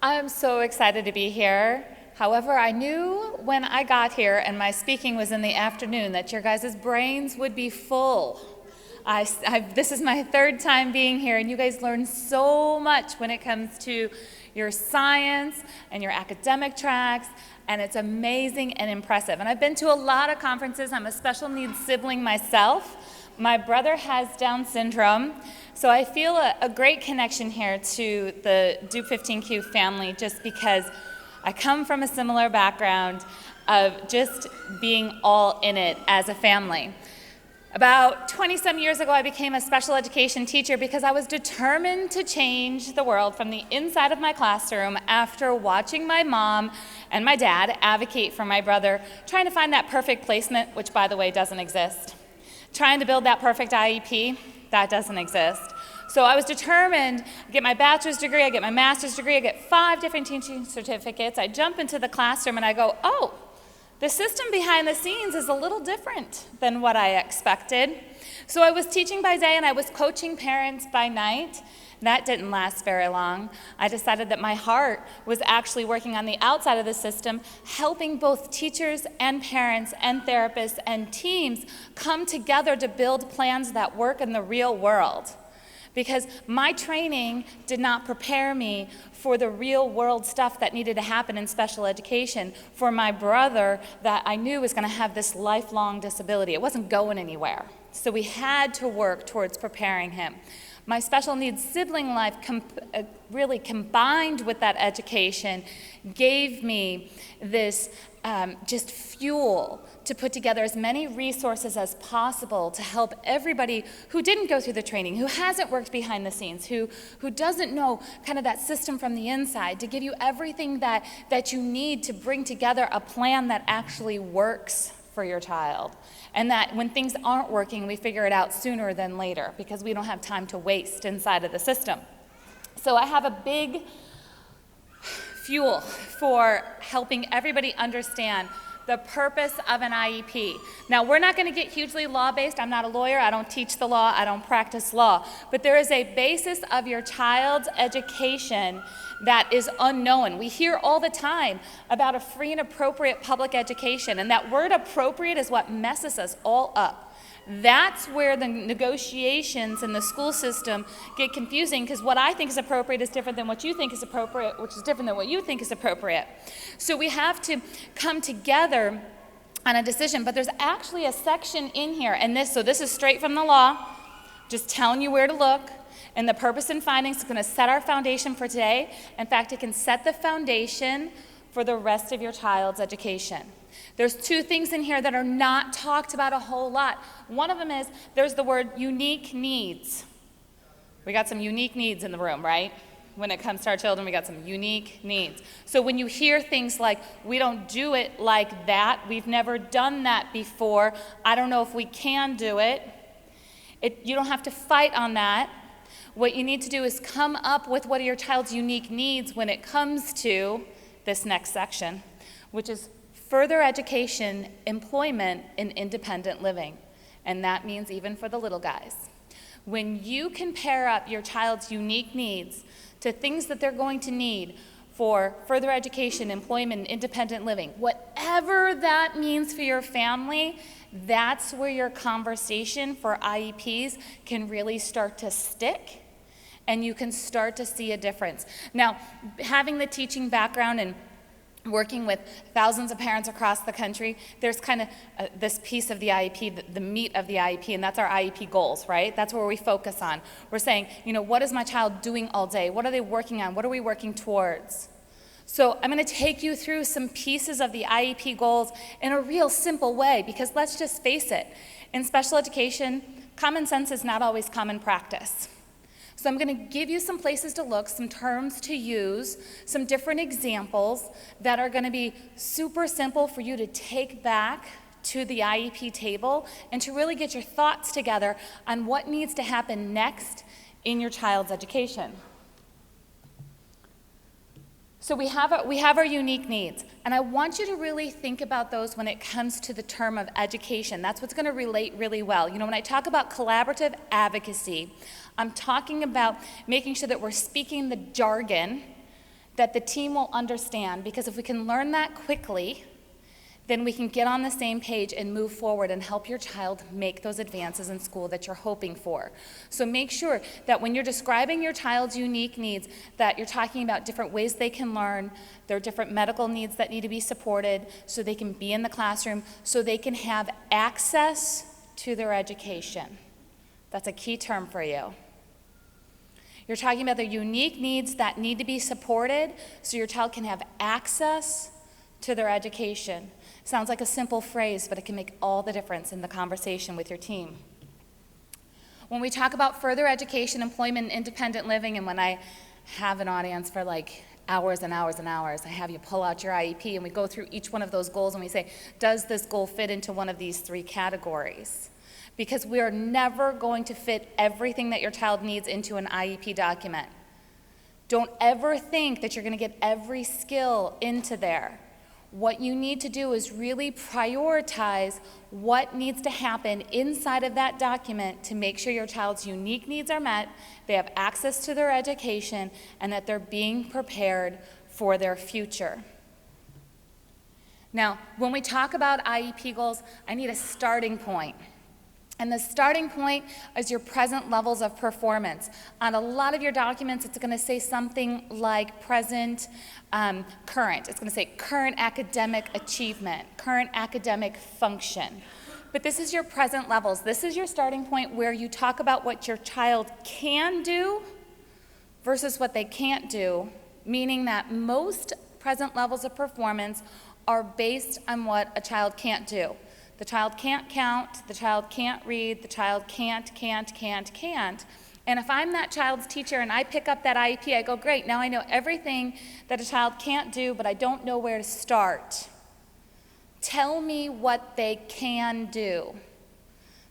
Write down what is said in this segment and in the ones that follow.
I'm so excited to be here. However, I knew when I got here and my speaking was in the afternoon that your guys' brains would be full. This is my third time being here, and you guys learn so much when it comes to your science and your academic tracks, and it's amazing and impressive. And I've been to a lot of conferences. I'm a special needs sibling myself. My brother has Down syndrome, so I feel a great connection here to the DUP15Q family just because I come from a similar background of just being all in it as a family. About 20-some years ago, I became a special education teacher because I was determined to change the world from the inside of my classroom after watching my mom and my dad advocate for my brother, trying to find that perfect placement, which, by the way, doesn't exist. Trying to build that perfect IEP, that doesn't exist. So I was determined, I get my bachelor's degree, I get my master's degree, I get 5 different teaching certificates, I jump into the classroom and I go, oh, the system behind the scenes is a little different than what I expected. So I was teaching by day and I was coaching parents by night. That didn't last very long. I decided that my heart was actually working on the outside of the system, helping both teachers and parents and therapists and teams come together to build plans that work in the real world. Because my training did not prepare me for the real world stuff that needed to happen in special education for my brother that I knew was going to have this lifelong disability. It wasn't going anywhere. So we had to work towards preparing him. My special needs sibling life really combined with that education gave me this just fuel to put together as many resources as possible to help everybody who didn't go through the training, who hasn't worked behind the scenes, who doesn't know kind of that system from the inside, to give you everything that you need to bring together a plan that actually works for your child. And that when things aren't working, we figure it out sooner than later because we don't have time to waste inside of the system. So I have a big fuel for helping everybody understand the purpose of an IEP. Now, we're not going to get hugely law-based. I'm not a lawyer. I don't teach the law. I don't practice law. But there is a basis of your child's education that is unknown. We hear all the time about a free and appropriate public education, and that word appropriate is what messes us all up. That's where the negotiations in the school system get confusing because what I think is appropriate is different than what you think is appropriate, which is different than what you think is appropriate. So we have to come together on a decision, but there's actually a section in here, and this is straight from the law, just telling you where to look, and the purpose and findings is going to set our foundation for today. In fact, it can set the foundation for the rest of your child's education. There's 2 things in here that are not talked about a whole lot. One of them is there's the word unique needs. We got some unique needs in the room, right? When it comes to our children, we got some unique needs. So when you hear things like, we don't do it like that, we've never done that before, I don't know if we can do it, you don't have to fight on that. What you need to do is come up with what are your child's unique needs when it comes to this next section, which is further education, employment, and independent living. And that means even for the little guys. When you can pair up your child's unique needs to things that they're going to need for further education, employment, and independent living, whatever that means for your family, that's where your conversation for IEPs can really start to stick, and you can start to see a difference. Now, having the teaching background and working with thousands of parents across the country, there's kind of this piece of the IEP, the meat of the IEP, and that's our IEP goals, right? That's where we focus on. We're saying, what is my child doing all day? What are they working on? What are we working towards? So I'm going to take you through some pieces of the IEP goals in a real simple way, because let's just face it, in special education, common sense is not always common practice. So I'm going to give you some places to look, some terms to use, some different examples that are going to be super simple for you to take back to the IEP table and to really get your thoughts together on what needs to happen next in your child's education. So we have our unique needs, and I want you to really think about those when it comes to the term of education. That's what's going to relate really well. When I talk about collaborative advocacy, I'm talking about making sure that we're speaking the jargon that the team will understand, because if we can learn that quickly, then we can get on the same page and move forward and help your child make those advances in school that you're hoping for. So make sure that when you're describing your child's unique needs, that you're talking about different ways they can learn, there are different medical needs that need to be supported so they can be in the classroom, so they can have access to their education. That's a key term for you. You're talking about the unique needs that need to be supported so your child can have access to their education. Sounds like a simple phrase, but it can make all the difference in the conversation with your team. When we talk about further education, employment, and independent living, and when I have an audience for like hours and hours and hours, I have you pull out your IEP and we go through each one of those goals and we say, does this goal fit into one of these three categories? Because we are never going to fit everything that your child needs into an IEP document. Don't ever think that you're going to get every skill into there. What you need to do is really prioritize what needs to happen inside of that document to make sure your child's unique needs are met, they have access to their education, and that they're being prepared for their future. Now, when we talk about IEP goals, I need a starting point. And the starting point is your present levels of performance. On a lot of your documents, it's going to say something like present, current. It's going to say current academic achievement, current academic function. But this is your present levels. This is your starting point where you talk about what your child can do versus what they can't do, meaning that most present levels of performance are based on what a child can't do. The child can't count, the child can't read, the child can't. And if I'm that child's teacher and I pick up that IEP, I go, great, now I know everything that a child can't do, but I don't know where to start. Tell me what they can do.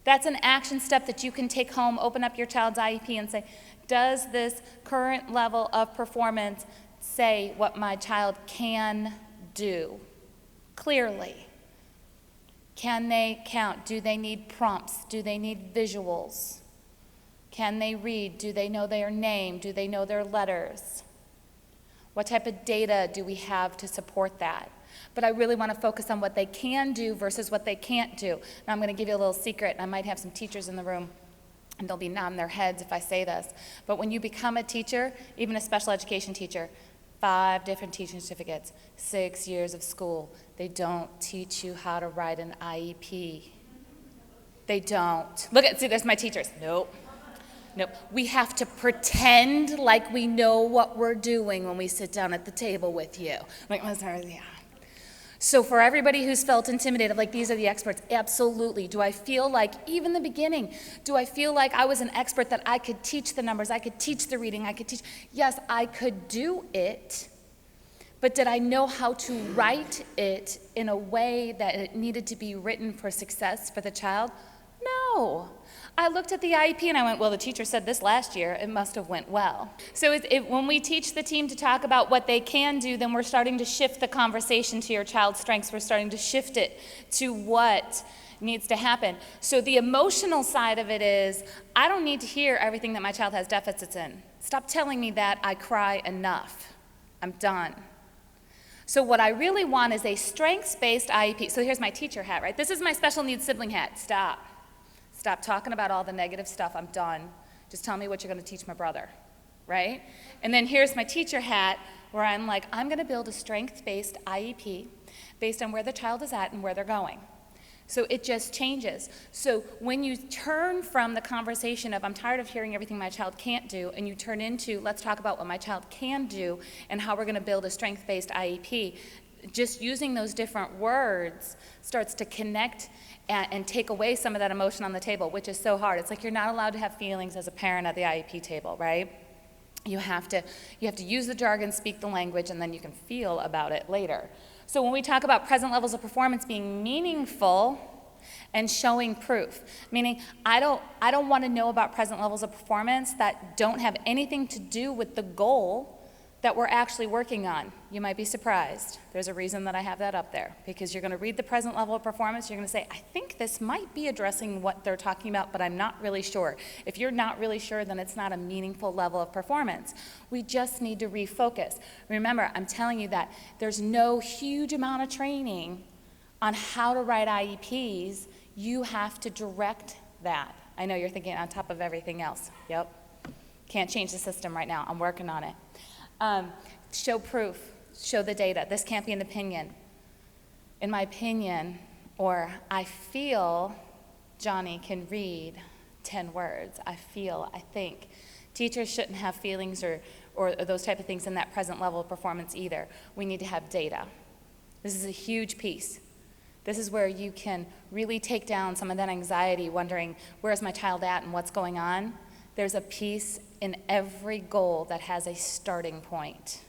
That's an action step that you can take home, open up your child's IEP and say, does this current level of performance say what my child can do? Clearly. Can they count? Do they need prompts? Do they need visuals? Can they read? Do they know their name? Do they know their letters? What type of data do we have to support that? But I really want to focus on what they can do versus what they can't do. Now I'm going to give you a little secret, and I might have some teachers in the room, and they'll be nodding their heads if I say this. But when you become a teacher, even a special education teacher, 5 different teaching certificates, 6 years of school, they don't teach you how to write an IEP. They don't. Look at, see, there's my teachers. Nope. We have to pretend like we know what we're doing when we sit down at the table with you. Like, yeah. So for everybody who's felt intimidated, like these are the experts, absolutely. Do I feel like, even the beginning, do I feel like I was an expert that I could teach the numbers, I could teach the reading, I could teach? Yes, I could do it, but did I know how to write it in a way that it needed to be written for success for the child? No. I looked at the IEP and I went, well, the teacher said this last year, it must have went well. So when we teach the team to talk about what they can do, then we're starting to shift the conversation to your child's strengths. We're starting to shift it to what needs to happen. So the emotional side of it is, I don't need to hear everything that my child has deficits in. Stop telling me that I cry enough. I'm done. So what I really want is a strengths-based IEP. So here's my teacher hat, right? This is my special needs sibling hat. Stop. Stop talking about all the negative stuff. I'm done. Just tell me what you're going to teach my brother, right? And then here's my teacher hat where I'm like, I'm going to build a strengths-based IEP based on where the child is at and where they're going. So it just changes. So when you turn from the conversation of I'm tired of hearing everything my child can't do, and you turn into let's talk about what my child can do and how we're going to build a strength-based IEP, just using those different words starts to connect and take away some of that emotion on the table, which is so hard. It's like you're not allowed to have feelings as a parent at the IEP table, right? You have to use the jargon, speak the language, and then you can feel about it later. So when we talk about present levels of performance being meaningful and showing proof, meaning I don't want to know about present levels of performance that don't have anything to do with the goal that we're actually working on. You might be surprised. There's a reason that I have that up there, because you're going to read the present level of performance. You're going to say, I think this might be addressing what they're talking about, but I'm not really sure. If you're not really sure, then it's not a meaningful level of performance. We just need to refocus. Remember, I'm telling you that there's no huge amount of training on how to write IEPs. You have to direct that. I know you're thinking on top of everything else. Yep. Can't change the system right now. I'm working on it. Show proof. Show the data. This can't be an opinion. In my opinion, or I feel Johnny can read 10 words. I feel, I think. Teachers shouldn't have feelings or those type of things in that present level of performance either. We need to have data. This is a huge piece. This is where you can really take down some of that anxiety, wondering, where's my child at and what's going on? There's a piece in every goal that has a starting point.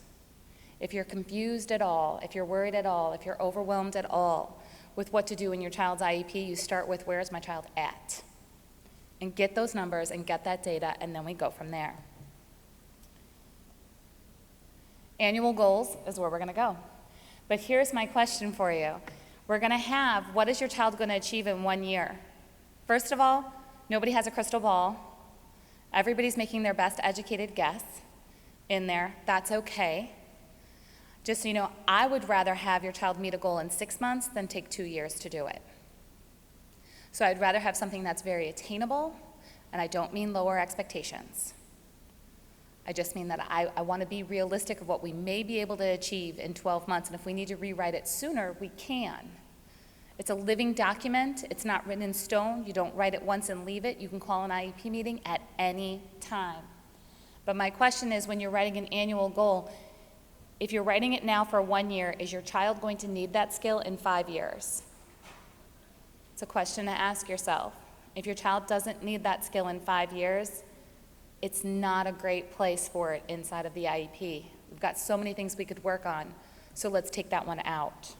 If you're confused at all, if you're worried at all, if you're overwhelmed at all with what to do in your child's IEP, you start with, where's my child at? And get those numbers and get that data, and then we go from there. Annual goals is where we're going to go. But here's my question for you. We're going to have, what is your child going to achieve in 1 year? First of all, nobody has a crystal ball. Everybody's making their best educated guess in there. That's okay. Just so you know, I would rather have your child meet a goal in 6 months than take 2 years to do it. So I'd rather have something that's very attainable, and I don't mean lower expectations. I just mean that I want to be realistic of what we may be able to achieve in 12 months, and if we need to rewrite it sooner, we can. It's a living document. It's not written in stone. You don't write it once and leave it. You can call an IEP meeting at any time. But my question is, when you're writing an annual goal, if you're writing it now for 1 year, is your child going to need that skill in 5 years? It's a question to ask yourself. If your child doesn't need that skill in 5 years, it's not a great place for it inside of the IEP. We've got so many things we could work on, so let's take that one out.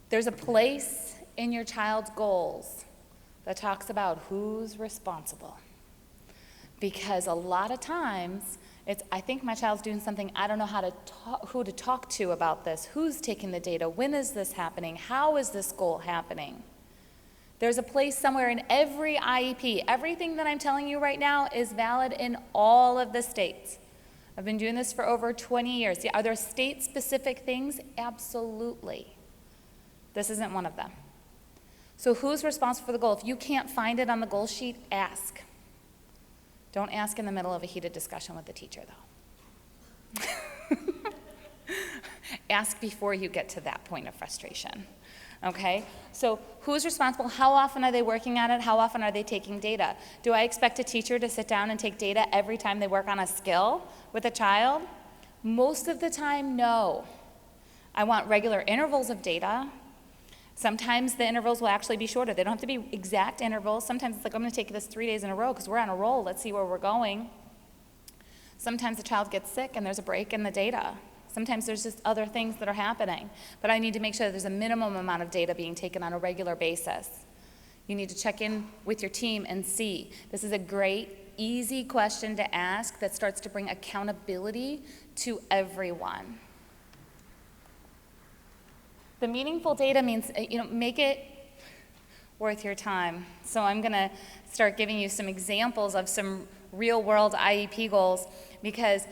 There's a place in your child's goals that talks about who's responsible. Because a lot of times, I think my child's doing something, I don't know who to talk to about this. Who's taking the data? When is this happening? How is this goal happening? There's a place somewhere in every IEP. Everything that I'm telling you right now is valid in all of the states. I've been doing this for over 20 years. Are there state-specific things? Absolutely. This isn't one of them. So who's responsible for the goal? If you can't find it on the goal sheet, ask. Don't ask in the middle of a heated discussion with the teacher, though. Ask before you get to that point of frustration. Okay? So who's responsible? How often are they working on it? How often are they taking data? Do I expect a teacher to sit down and take data every time they work on a skill with a child? Most of the time, no. I want regular intervals of data. Sometimes the intervals will actually be shorter. They don't have to be exact intervals. Sometimes it's like, I'm going to take this 3 days in a row because we're on a roll. Let's see where we're going. Sometimes the child gets sick and there's a break in the data. Sometimes there's just other things that are happening. But I need to make sure that there's a minimum amount of data being taken on a regular basis. You need to check in with your team and see. This is a great, easy question to ask that starts to bring accountability to everyone. The meaningful data means, make it worth your time. So I'm going to start giving you some examples of some real-world IEP goals, because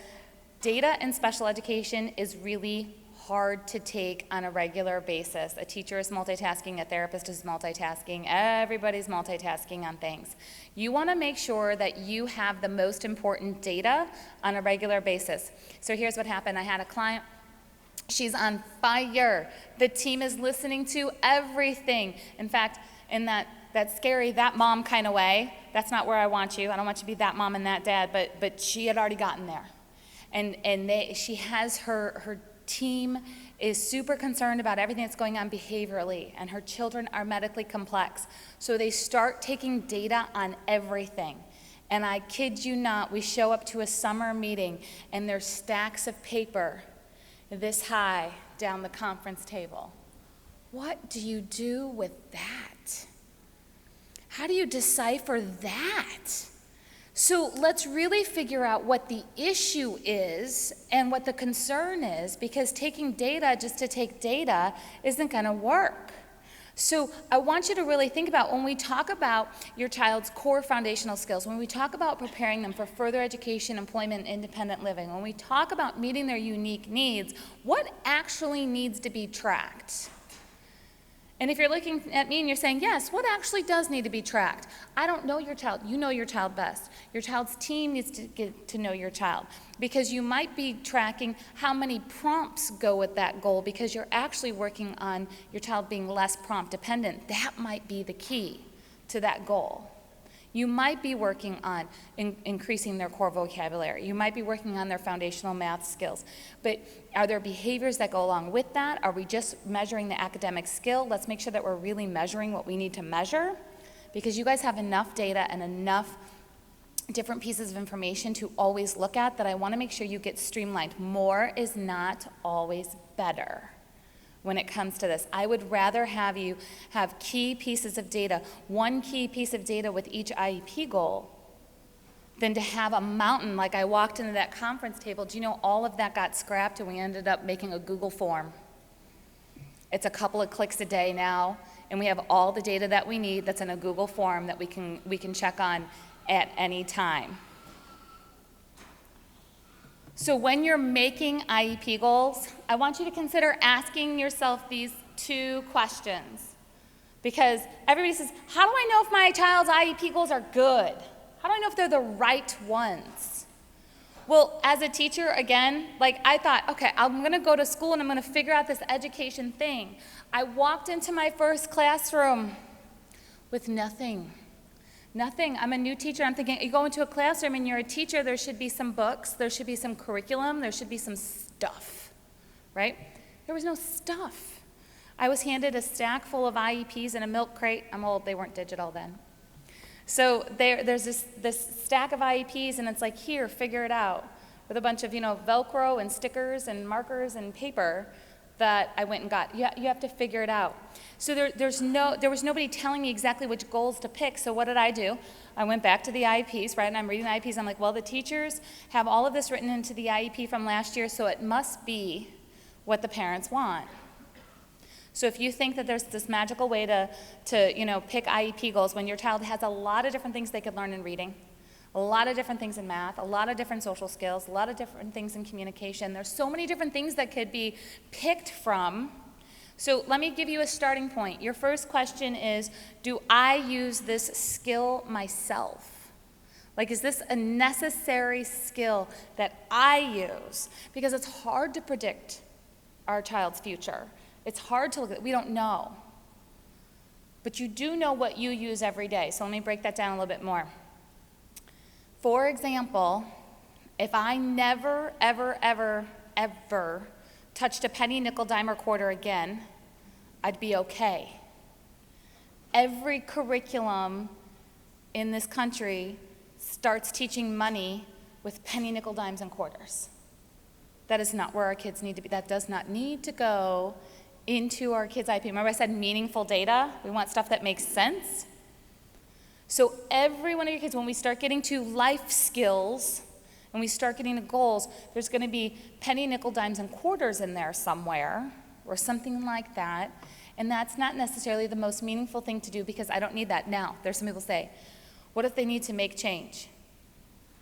data in special education is really hard to take on a regular basis. A teacher is multitasking, a therapist is multitasking, everybody's multitasking on things. You want to make sure that you have the most important data on a regular basis. So here's what happened. I had a client. She's on fire. The team is listening to everything. In fact, in that scary, that mom kind of way, that's not where I want you. I don't want you to be that mom and that dad, but she had already gotten there. And she has her team is super concerned about everything that's going on behaviorally, and her children are medically complex. So they start taking data on everything. And I kid you not, we show up to a summer meeting, and there's stacks of paper this high down the conference table. What do you do with that? How do you decipher that? So let's really figure out what the issue is and what the concern is, because taking data just to take data isn't going to work. So I want you to really think about, when we talk about your child's core foundational skills, when we talk about preparing them for further education, employment, independent living, when we talk about meeting their unique needs, what actually needs to be tracked? And if you're looking at me and you're saying, yes, what actually does need to be tracked? I don't know your child. You know your child best. Your child's team needs to get to know your child, because you might be tracking how many prompts go with that goal, because you're actually working on your child being less prompt dependent. That might be the key to that goal. You might be working on increasing their core vocabulary. You might be working on their foundational math skills. But are there behaviors that go along with that? Are we just measuring the academic skill? Let's make sure that we're really measuring what we need to measure, because you guys have enough data and enough different pieces of information to always look at that I want to make sure you get streamlined. More is not always better. When it comes to this, I would rather have you have key pieces of data, one key piece of data with each IEP goal, than to have a mountain. Like I walked into that conference table. Do you know all of that got scrapped and we ended up making a Google form? It's a couple of clicks a day now, and we have all the data that we need that's in a Google form that we can check on at any time. So when you're making IEP goals, I want you to consider asking yourself these two questions. Because everybody says, how do I know if my child's IEP goals are good? How do I know if they're the right ones? Well, as a teacher, again, like I thought, okay, I'm going to go to school and I'm going to figure out this education thing. I walked into my first classroom with nothing. Nothing. I'm a new teacher. I'm thinking, you go into a classroom and you're a teacher, there should be some books, there should be some curriculum, there should be some stuff, right? There was no stuff. I was handed a stack full of IEPs in a milk crate. I'm old, they weren't digital then. So there's this stack of IEPs, and it's like, here, figure it out, with a bunch of, Velcro and stickers and markers and paper that I went and got. You have to figure it out. So there was nobody telling me exactly which goals to pick. So what did I do? I went back to the IEPs, right? And I'm reading the IEPs. I'm like, well, the teachers have all of this written into the IEP from last year, so it must be what the parents want. So if you think that there's this magical way to pick IEP goals when your child has a lot of different things they could learn in reading, a lot of different things in math, a lot of different social skills, a lot of different things in communication. There's so many different things that could be picked from. So let me give you a starting point. Your first question is, do I use this skill myself? Like, is this a necessary skill that I use? Because it's hard to predict our child's future. It's hard to look at, we don't know. But you do know what you use every day. So let me break that down a little bit more. For example, if I never, ever, ever, ever touched a penny, nickel, dime, or quarter again, I'd be okay. Every curriculum in this country starts teaching money with penny, nickel, dimes, and quarters. That is not where our kids need to be. That does not need to go into our kids' IEP. Remember I said meaningful data? We want stuff that makes sense. So every one of your kids, when we start getting to life skills, when we start getting to goals, there's going to be penny, nickel, dimes, and quarters in there somewhere, or something like that. And that's not necessarily the most meaningful thing to do, because I don't need that. Now, there's some people say, what if they need to make change?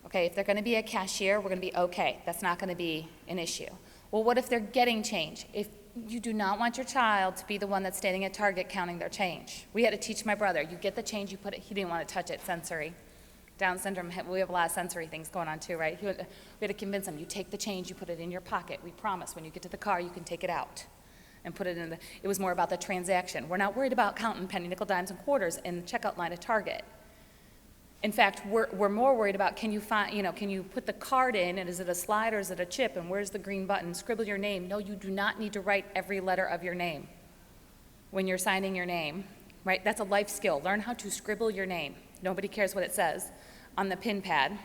Okay, if they're going to be a cashier, we're going to be okay. That's not going to be an issue. Well, what if they're getting change? If you do not want your child to be the one that's standing at Target counting their change. We had to teach my brother, you get the change, you put it, he didn't want to touch it, sensory. Down syndrome, we have a lot of sensory things going on too, right? We had to convince him, you take the change, you put it in your pocket. We promise when you get to the car, you can take it out and put it in it was more about the transaction. We're not worried about counting penny, nickel, dimes, and quarters in the checkout line at Target. In fact, we're more worried about, can you put the card in, and is it a slide or is it a chip, and where's the green button? Scribble your name. No, you do not need to write every letter of your name when you're signing your name, right? That's a life skill. Learn how to scribble your name. Nobody cares what it says on the pin pad,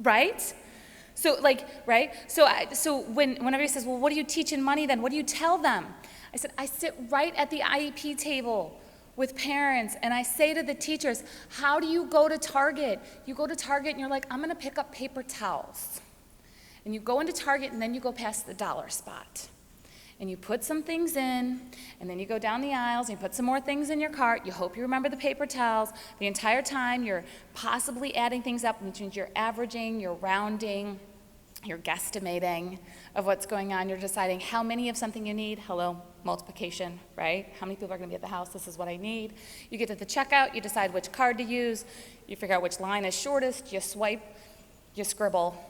right? So right? So when everybody says, well, what do you teach in money then? What do you tell them? I said, I sit right at the IEP table with parents, and I say to the teachers, how do you go to Target? You go to Target and you're like, I'm gonna pick up paper towels. And you go into Target and then you go past the dollar spot. And you put some things in, and then you go down the aisles, and you put some more things in your cart. You hope you remember the paper towels. The entire time you're possibly adding things up, which means you're averaging, you're rounding, you're guesstimating of what's going on. You're deciding how many of something you need. Hello, multiplication, right? How many people are gonna be at the house? This is what I need. You get to the checkout, you decide which card to use, you figure out which line is shortest, you swipe, you scribble,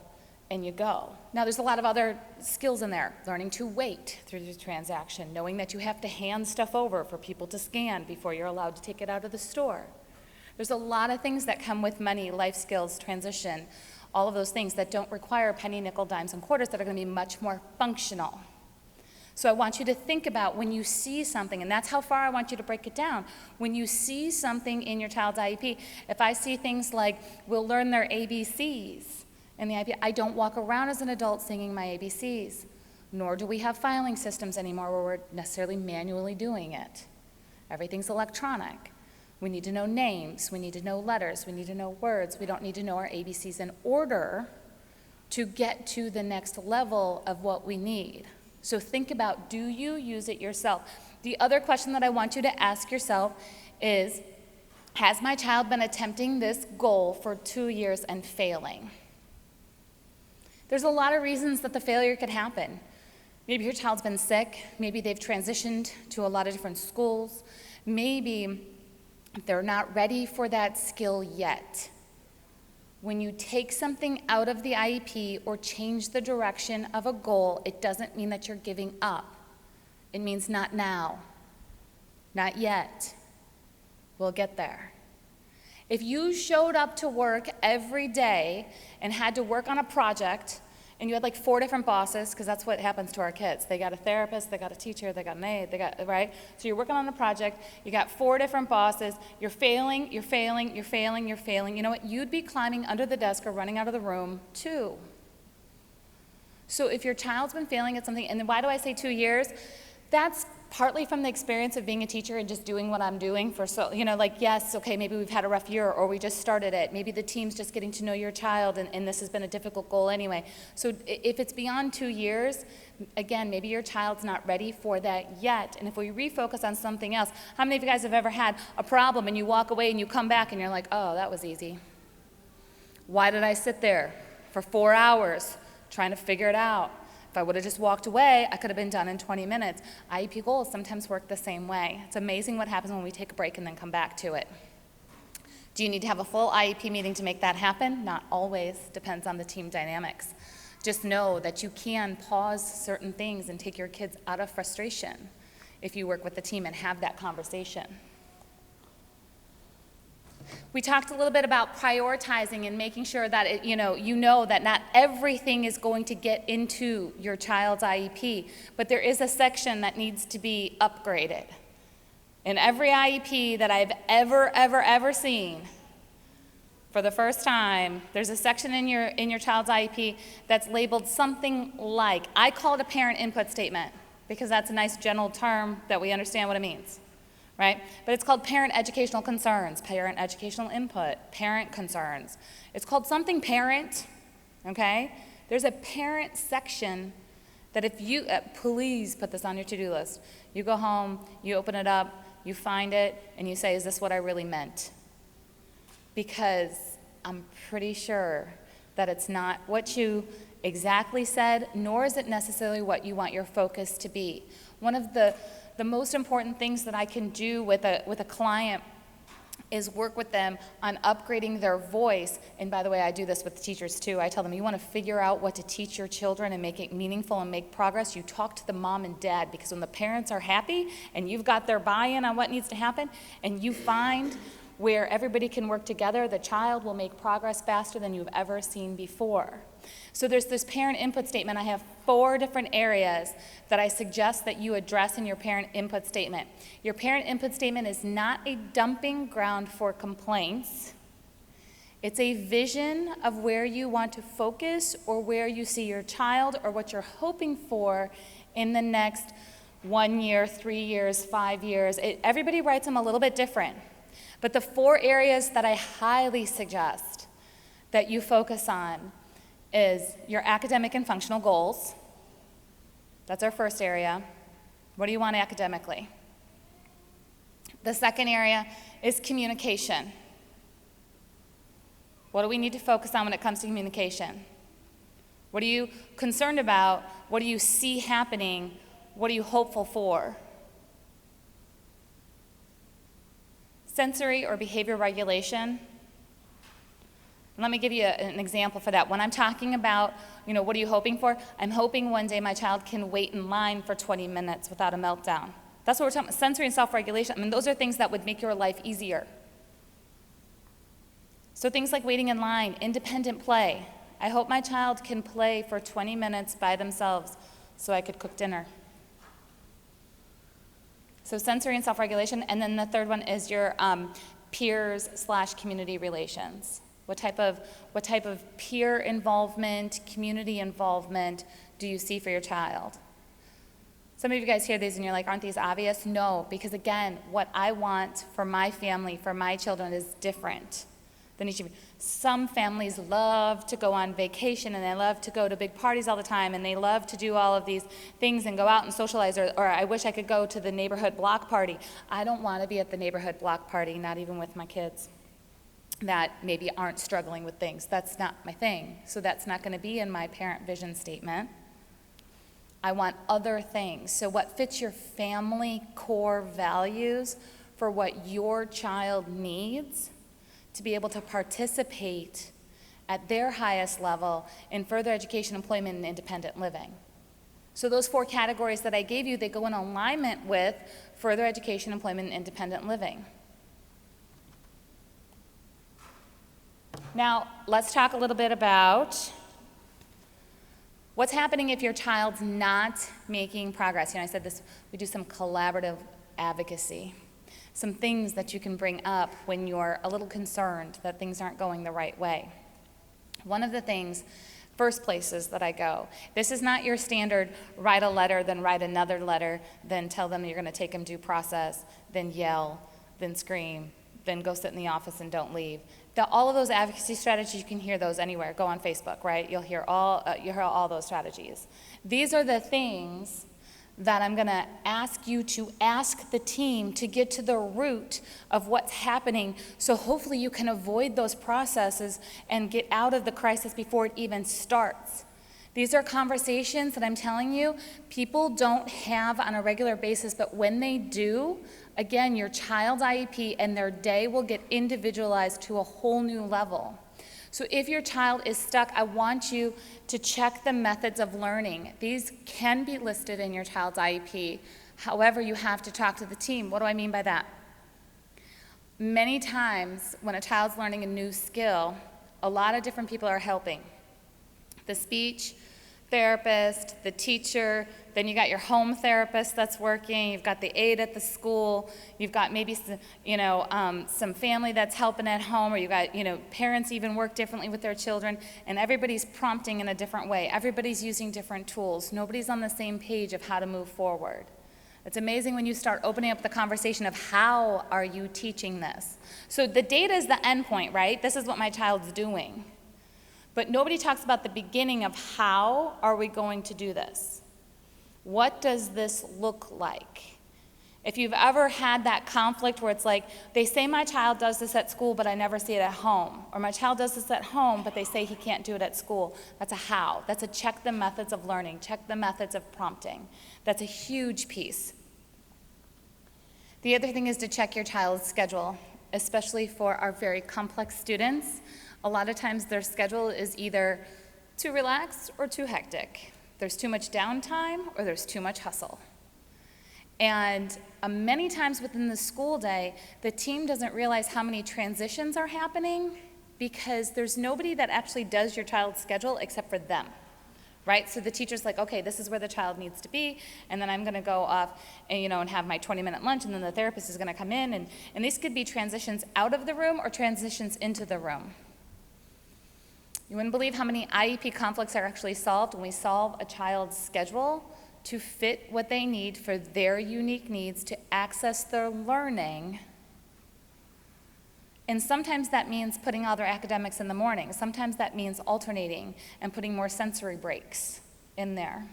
and you go. Now there's a lot of other skills in there. Learning to wait through the transaction, knowing that you have to hand stuff over for people to scan before you're allowed to take it out of the store. There's a lot of things that come with money, life skills, transition, all of those things that don't require penny, nickel, dimes, and quarters that are gonna be much more functional. So I want you to think about when you see something, and that's how far I want you to break it down. When you see something in your child's IEP, if I see things like, we'll learn their ABCs, in the IEP, I don't walk around as an adult singing my ABCs, nor do we have filing systems anymore where we're necessarily manually doing it. Everything's electronic. We need to know names, we need to know letters, we need to know words. We don't need to know our ABCs in order to get to the next level of what we need. So think about, do you use it yourself? The other question that I want you to ask yourself is, has my child been attempting this goal for 2 years and failing? There's a lot of reasons that the failure could happen. Maybe your child's been sick, maybe they've transitioned to a lot of different schools, maybe they're not ready for that skill yet. When you take something out of the IEP or change the direction of a goal, it doesn't mean that you're giving up. It means not now, not yet. We'll get there. If you showed up to work every day and had to work on a project, and you had like 4 different bosses, because that's what happens to our kids. They got a therapist, they got a teacher, they got an aide, right? So you're working on a project, you got 4 different bosses, you're failing, you're failing, you're failing, you're failing. You know what? You'd be climbing under the desk or running out of the room too. So if your child's been failing at something, and then why do I say 2 years? That's partly from the experience of being a teacher and just doing what I'm doing for like, yes, okay, maybe we've had a rough year or we just started it. Maybe the team's just getting to know your child and this has been a difficult goal anyway. So if it's beyond 2 years, again, maybe your child's not ready for that yet. And if we refocus on something else, how many of you guys have ever had a problem and you walk away and you come back and you're like, oh, that was easy. Why did I sit there for 4 hours trying to figure it out? If I would have just walked away, I could have been done in 20 minutes. IEP goals sometimes work the same way. It's amazing what happens when we take a break and then come back to it. Do you need to have a full IEP meeting to make that happen? Not always. Depends on the team dynamics. Just know that you can pause certain things and take your kids out of frustration if you work with the team and have that conversation. We talked a little bit about prioritizing and making sure that you know that not everything is going to get into your child's IEP, but there is a section that needs to be upgraded. In every IEP that I've ever seen, for the first time, there's a section in your child's IEP that's labeled something like, I call it a parent input statement, because that's a nice general term that we understand what it means. Right? But it's called parent educational concerns, parent educational input, parent concerns. It's called something parent, okay? There's a parent section that if you, please put this on your to-do list. You go home, you open it up, you find it, and you say, is this what I really meant? Because I'm pretty sure that it's not what you exactly said, nor is it necessarily what you want your focus to be. One of the most important things that I can do with a client is work with them on upgrading their voice. And by the way, I do this with the teachers too. I tell them, you want to figure out what to teach your children and make it meaningful and make progress, you talk to the mom and dad, because when the parents are happy and you've got their buy-in on what needs to happen, and you find where everybody can work together, the child will make progress faster than you've ever seen before. So there's this parent input statement. I have 4 different areas that I suggest that you address in your parent input statement. Your parent input statement is not a dumping ground for complaints. It's a vision of where you want to focus or where you see your child or what you're hoping for in the next 1 year, 3 years, 5 years. Everybody writes them a little bit different. But the 4 areas that I highly suggest that you focus on is your academic and functional goals. That's our first area. What do you want academically? The second area is communication. What do we need to focus on when it comes to communication? What are you concerned about? What do you see happening? What are you hopeful for? Sensory or behavior regulation. Let me give you an example for that. When I'm talking about, what are you hoping for? I'm hoping one day my child can wait in line for 20 minutes without a meltdown. That's what we're talking about, sensory and self-regulation. Those are things that would make your life easier. So things like waiting in line, independent play. I hope my child can play for 20 minutes by themselves so I could cook dinner. So sensory and self-regulation. And then the third one is your peers/community relations. What type of peer involvement, community involvement do you see for your child? Some of you guys hear these and you're like, aren't these obvious? No, because again, what I want for my family, for my children is different than each of you. Some families love to go on vacation and they love to go to big parties all the time and they love to do all of these things and go out and socialize, or I wish I could go to the neighborhood block party. I don't want to be at the neighborhood block party, not even with my kids that maybe aren't struggling with things. That's not my thing. So that's not going to be in my parent vision statement. I want other things. So what fits your family core values for what your child needs to be able to participate at their highest level in further education, employment, and independent living. So those 4 categories that I gave you, they go in alignment with further education, employment, and independent living. Now, let's talk a little bit about what's happening if your child's not making progress. I said this, we do some collaborative advocacy, some things that you can bring up when you're a little concerned that things aren't going the right way. One of the things, first places that I go, this is not your standard write a letter, then write another letter, then tell them you're going to take them due process, then yell, then scream, then go sit in the office and don't leave. All of those advocacy strategies, you can hear those anywhere. Go on Facebook, right? You'll hear all those strategies. These are the things that I'm going to ask you to ask the team to get to the root of what's happening, so hopefully you can avoid those processes and get out of the crisis before it even starts. These are conversations that I'm telling you people don't have on a regular basis, but when they do, again, your child's IEP and their day will get individualized to a whole new level. So if your child is stuck, I want you to check the methods of learning. These can be listed in your child's IEP. However, you have to talk to the team. What do I mean by that? Many times when a child's learning a new skill, a lot of different people are helping. The speech therapist, the teacher, then you got your home therapist that's working, you've got the aide at the school, you've got maybe some family that's helping at home, or you got parents even work differently with their children, and everybody's prompting in a different way. Everybody's using different tools. Nobody's on the same page of how to move forward. It's amazing when you start opening up the conversation of how are you teaching this. So the data is the end point, right? This is what my child's doing. But nobody talks about the beginning of how are we going to do this? What does this look like? If you've ever had that conflict where it's like, they say my child does this at school, but I never see it at home. Or my child does this at home, but they say he can't do it at school. That's a how. That's a check the methods of learning, check the methods of prompting. That's a huge piece. The other thing is to check your child's schedule, especially for our very complex students. A lot of times their schedule is either too relaxed or too hectic. There's too much downtime or there's too much hustle. And many times within the school day, the team doesn't realize how many transitions are happening because there's nobody that actually does your child's schedule except for them, right? So the teacher's like, okay, this is where the child needs to be, and then I'm gonna go off and, and have my 20-minute lunch, and then the therapist is gonna come in, and these could be transitions out of the room or transitions into the room. You wouldn't believe how many IEP conflicts are actually solved when we solve a child's schedule to fit what they need for their unique needs to access their learning. And sometimes that means putting all their academics in the morning. Sometimes that means alternating and putting more sensory breaks in there.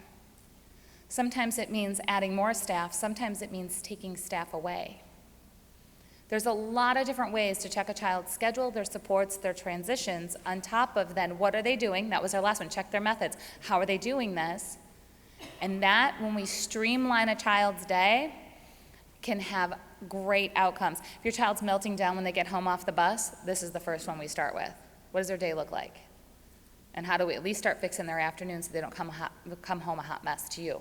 Sometimes it means adding more staff. Sometimes it means taking staff away. There's a lot of different ways to check a child's schedule, their supports, their transitions, on top of then what are they doing? That was our last one, check their methods. How are they doing this? And that, when we streamline a child's day, can have great outcomes. If your child's melting down when they get home off the bus, this is the first one we start with. What does their day look like? And how do we at least start fixing their afternoon so they don't come home a hot mess to you?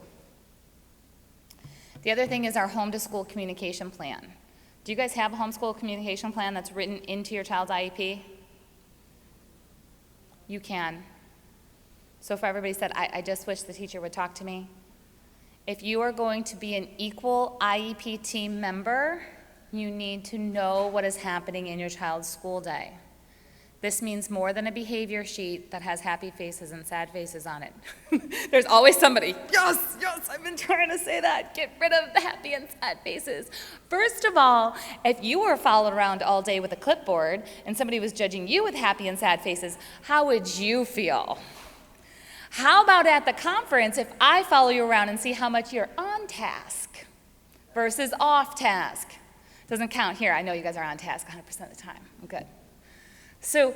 The other thing is our home to school communication plan. Do you guys have a homeschool communication plan that's written into your child's IEP? You can. So far everybody said, I just wish the teacher would talk to me. If you are going to be an equal IEP team member, you need to know what is happening in your child's school day. This means more than a behavior sheet that has happy faces and sad faces on it. There's always somebody, yes, I've been trying to say that. Get rid of the happy and sad faces. First of all, if you were followed around all day with a clipboard and somebody was judging you with happy and sad faces, how would you feel? How about at the conference if I follow you around and see how much you're on task versus off task? Doesn't count here. I know you guys are on task 100% of the time. I'm good. So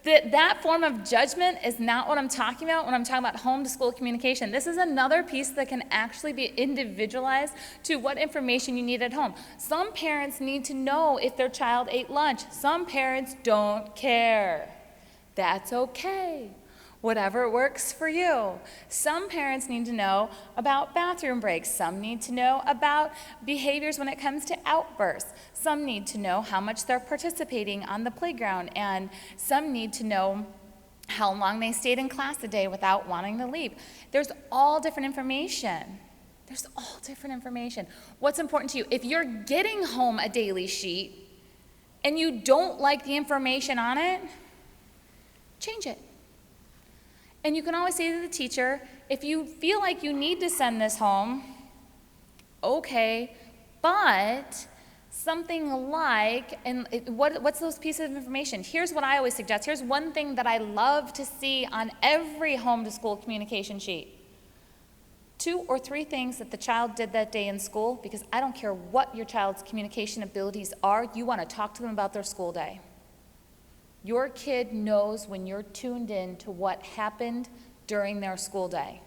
that form of judgment is not what I'm talking about when I'm talking about home to school communication. This is another piece that can actually be individualized to what information you need at home. Some parents need to know if their child ate lunch. Some parents don't care. That's okay. Whatever works for you. Some parents need to know about bathroom breaks. Some need to know about behaviors when it comes to outbursts. Some need to know how much they're participating on the playground, and some need to know how long they stayed in class a day without wanting to leave. There's all different information. There's all different information. What's important to you? If you're getting home a daily sheet and you don't like the information on it, change it. And you can always say to the teacher, if you feel like you need to send this home, okay, but something like, and what's those pieces of information? Here's what I always suggest. Here's one thing that I love to see on every home to school communication sheet. 2 or 3 things that the child did that day in school, because I don't care what your child's communication abilities are, you want to talk to them about their school day. Your kid knows when you're tuned in to what happened during their school day.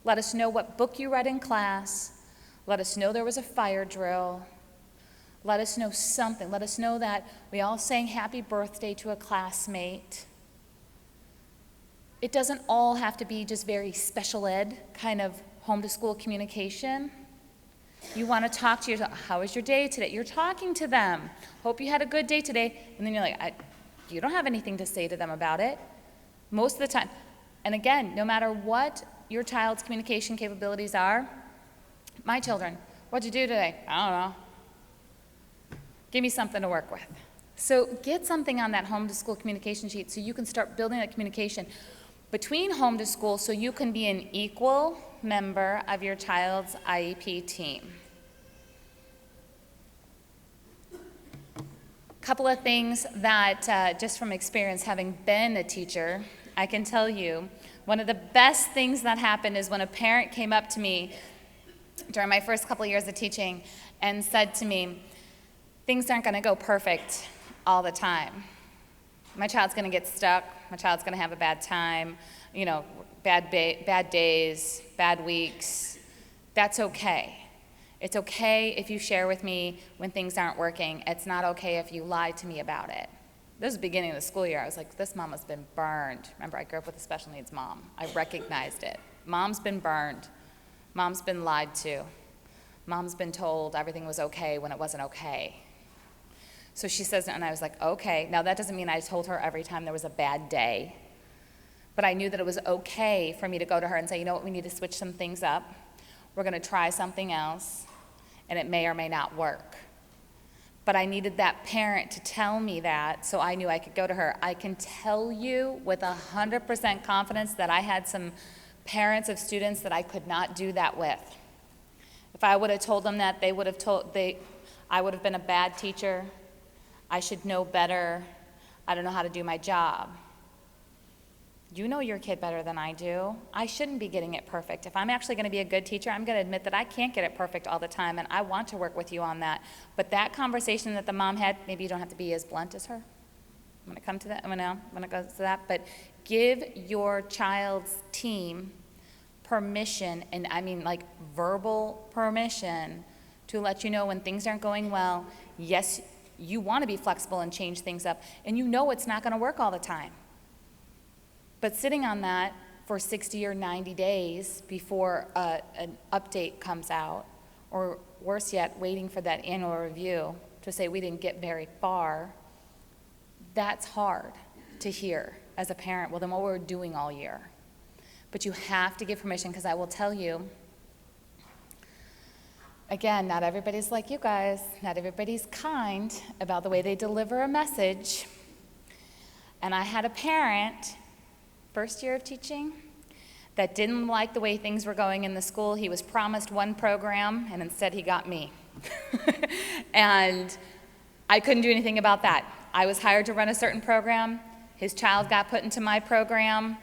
Let us know what book you read in class. Let us know there was a fire drill. Let us know something. Let us know that we all sang happy birthday to a classmate. It doesn't all have to be just very special ed kind of home to school communication. You want to talk to your, how was your day today? You're talking to them. Hope you had a good day today. And then you're like, you don't have anything to say to them about it most of the time. And again, no matter what your child's communication capabilities are, my children, what'd you do today? I don't know. Give me something to work with. So get something on that home to school communication sheet so you can start building that communication between home to school so you can be an equal member of your child's IEP team. Couple of things that, just from experience, having been a teacher, I can tell you, one of the best things that happened is when a parent came up to me during my first couple of years of teaching and said to me, things aren't going to go perfect all the time. My child's going to get stuck. My child's going to have a bad time, bad days, bad weeks. That's okay. It's okay if you share with me when things aren't working. It's not okay if you lie to me about it. This was the beginning of the school year. I was like, this mom has been burned. Remember, I grew up with a special needs mom. I recognized it. Mom's been burned. Mom's been lied to. Mom's been told everything was okay when it wasn't okay. So she says, and I was like, okay. Now that doesn't mean I told her every time there was a bad day, but I knew that it was okay for me to go to her and say, you know what, we need to switch some things up. We're going to try something else, and it may or may not work. But I needed that parent to tell me that so I knew I could go to her. I can tell you with 100% confidence that I had some parents of students that I could not do that with. If I would have told them that, I would have been a bad teacher. I should know better. I don't know how to do my job. You know your kid better than I do. I shouldn't be getting it perfect. If I'm actually going to be a good teacher, I'm going to admit that I can't get it perfect all the time, and I want to work with you on that. But that conversation that the mom had, maybe you don't have to be as blunt as her. I'm going to come to that when it goes to that. But give your child's team permission, and I mean like verbal permission, to let you know when things aren't going well. Yes, you want to be flexible and change things up, and you know it's not going to work all the time. But sitting on that for 60 or 90 days before an update comes out, or worse yet, waiting for that annual review to say we didn't get very far, that's hard to hear as a parent. Well, then what were we doing all year? But you have to give permission, because I will tell you, again, not everybody's like you guys. Not everybody's kind about the way they deliver a message. And I had a parent, first year of teaching, that didn't like the way things were going in the school. He was promised one program, and instead he got me. And I couldn't do anything about that. I was hired to run a certain program. His child got put into my program.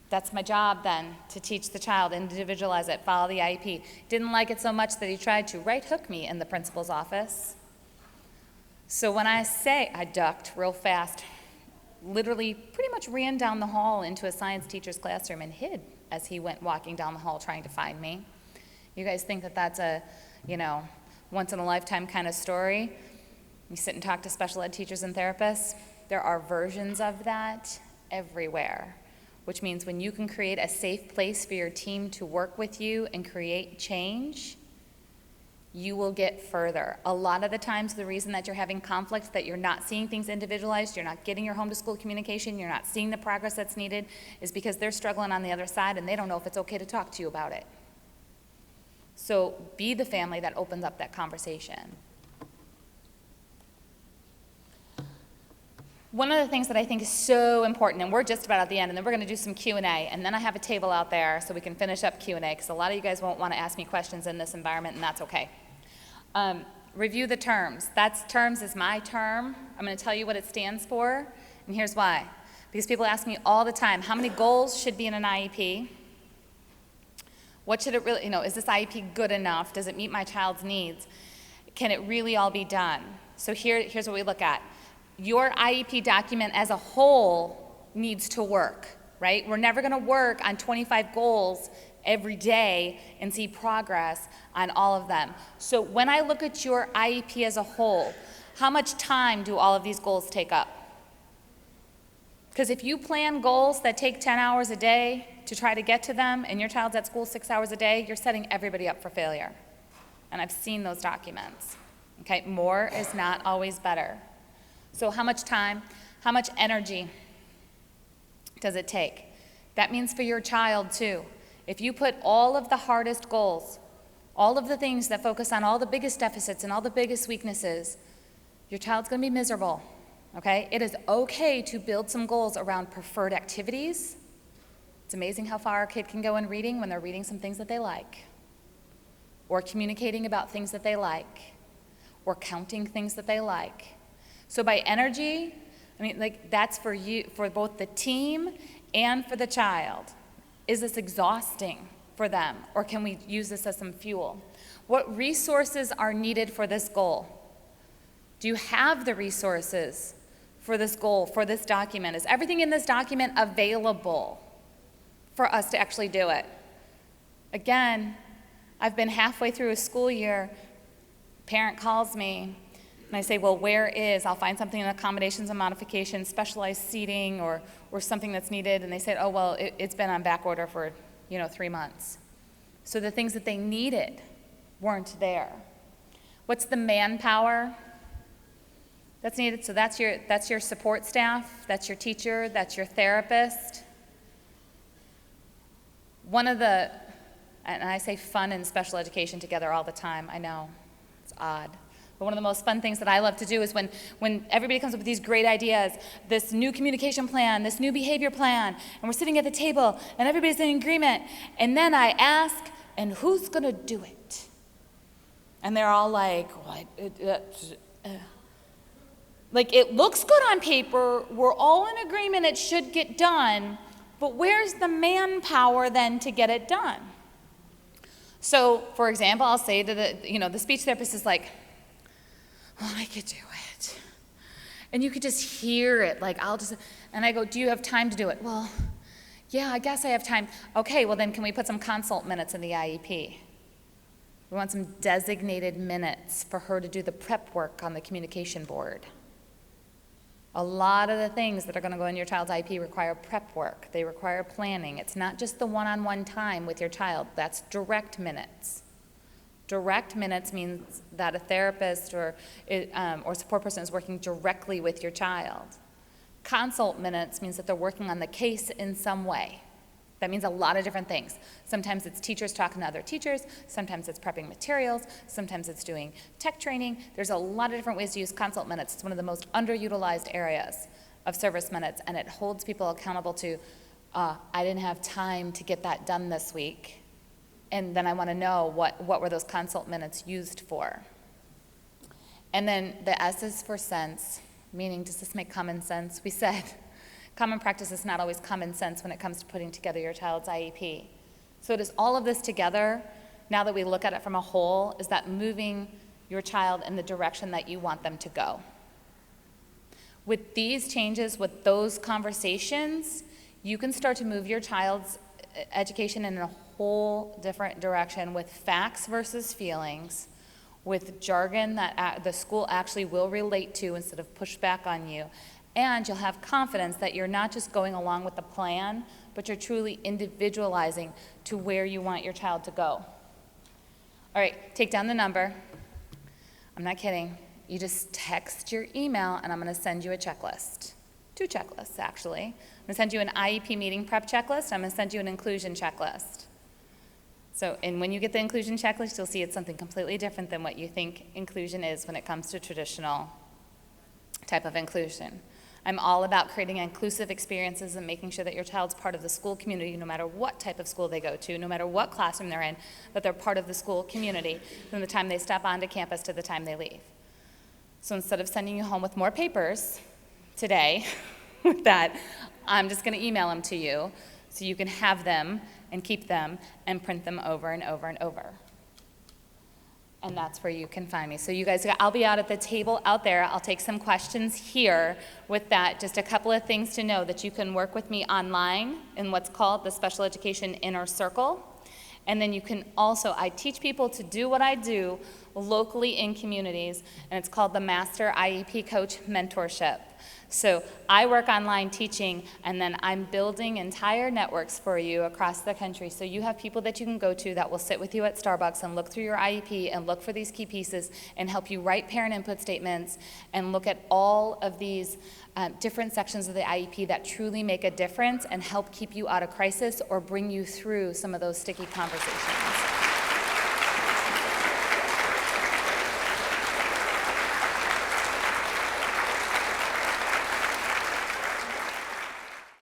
That's my job then, to teach the child, individualize it, follow the IEP. Didn't like it so much that he tried to right hook me in the principal's office. So when I say, I ducked real fast, literally pretty much ran down the hall into a science teacher's classroom and hid as he went walking down the hall trying to find me. You guys think that that's a, once in a lifetime kind of story? You sit and talk to special ed teachers and therapists. There are versions of that everywhere, which means when you can create a safe place for your team to work with you and create change, you will get further. A lot of the times, the reason that you're having conflicts, that you're not seeing things individualized, you're not getting your home to school communication, you're not seeing the progress that's needed, is because they're struggling on the other side and they don't know if it's okay to talk to you about it. So be the family that opens up that conversation. One of the things that I think is so important, and we're just about at the end, and then we're going to do some Q&A, and then I have a table out there so we can finish up Q&A, because a lot of you guys won't want to ask me questions in this environment, and that's okay. Review the terms. Terms is my term. I'm going to tell you what it stands for, and here's why. Because people ask me all the time, how many goals should be in an IEP? What should it really, is this IEP good enough? Does it meet my child's needs? Can it really all be done? So here's what we look at. Your IEP document as a whole needs to work, right? We're never going to work on 25 goals every day and see progress on all of them. So when I look at your IEP as a whole, how much time do all of these goals take up? Because if you plan goals that take 10 hours a day to try to get to them, and your child's at school 6 hours a day, you're setting everybody up for failure. And I've seen those documents. Okay, more is not always better. So how much time, how much energy does it take? That means for your child too. If you put all of the hardest goals, all of the things that focus on all the biggest deficits and all the biggest weaknesses, your child's going to be miserable, okay? It is okay to build some goals around preferred activities. It's amazing how far a kid can go in reading when they're reading some things that they like, or communicating about things that they like, or counting things that they like. So by energy, that's for you, for both the team and for the child. Is this exhausting for them, or can we use this as some fuel? What resources are needed for this goal? Do you have the resources for this goal, for this document? Is everything in this document available for us to actually do it? Again, I've been halfway through a school year, parent calls me, and I say, well, I'll find something in accommodations and modifications, specialized seating, or something that's needed. And they said, oh, well, it's been on back order for, 3 months. So the things that they needed weren't there. What's the manpower that's needed? So that's your support staff, that's your teacher, that's your therapist. And I say fun and special education together all the time, I know, it's odd. But one of the most fun things that I love to do is when everybody comes up with these great ideas, this new communication plan, this new behavior plan, and we're sitting at the table, and everybody's in agreement, and then I ask, and who's going to do it? And they're all like, what? Like, it looks good on paper, we're all in agreement it should get done, but where's the manpower then to get it done? So, for example, I'll say to the speech therapist is like, well, I could do it. And you could just hear it, and I go, do you have time to do it? Well, yeah, I guess I have time. Okay, well then can we put some consult minutes in the IEP? We want some designated minutes for her to do the prep work on the communication board. A lot of the things that are going to go in your child's IEP require prep work. They require planning. It's not just the one-on-one time with your child. That's direct minutes. Direct minutes means that a therapist or support person is working directly with your child. Consult minutes means that they're working on the case in some way. That means a lot of different things. Sometimes it's teachers talking to other teachers, sometimes it's prepping materials, sometimes it's doing tech training. There's a lot of different ways to use consult minutes. It's one of the most underutilized areas of service minutes, and it holds people accountable to, I didn't have time to get that done this week, and then I want to know what were those consult minutes used for. And then the S is for sense, meaning does this make common sense? We said common practice is not always common sense when it comes to putting together your child's IEP. So does all of this together, now that we look at it from a whole, is that moving your child in the direction that you want them to go? With these changes, with those conversations, you can start to move your child's education in a whole different direction with facts versus feelings, with jargon that the school actually will relate to instead of push back on you. And you'll have confidence that you're not just going along with the plan, but you're truly individualizing to where you want your child to go. All right, take down the number. I'm not kidding. You just text your email, and I'm going to send you a checklist. 2 checklists, actually. I'm going to send you an IEP meeting prep checklist. I'm going to send you an inclusion checklist. So, and when you get the inclusion checklist, you'll see it's something completely different than what you think inclusion is when it comes to traditional type of inclusion. I'm all about creating inclusive experiences and making sure that your child's part of the school community no matter what type of school they go to, no matter what classroom they're in, that they're part of the school community from the time they step onto campus to the time they leave. So instead of sending you home with more papers today with that, I'm just going to email them to you so you can have them and keep them and print them over and over and over. And that's where you can find me. So you guys, I'll be out at the table out there. I'll take some questions here. With that, just a couple of things to know, that you can work with me online in what's called the Special Education Inner Circle. And then you can also, I teach people to do what I do locally in communities, and it's called the Master IEP Coach Mentorship. So I work online teaching, and then I'm building entire networks for you across the country. So you have people that you can go to that will sit with you at Starbucks and look through your IEP and look for these key pieces and help you write parent input statements and look at all of these different sections of the IEP that truly make a difference and help keep you out of crisis or bring you through some of those sticky conversations.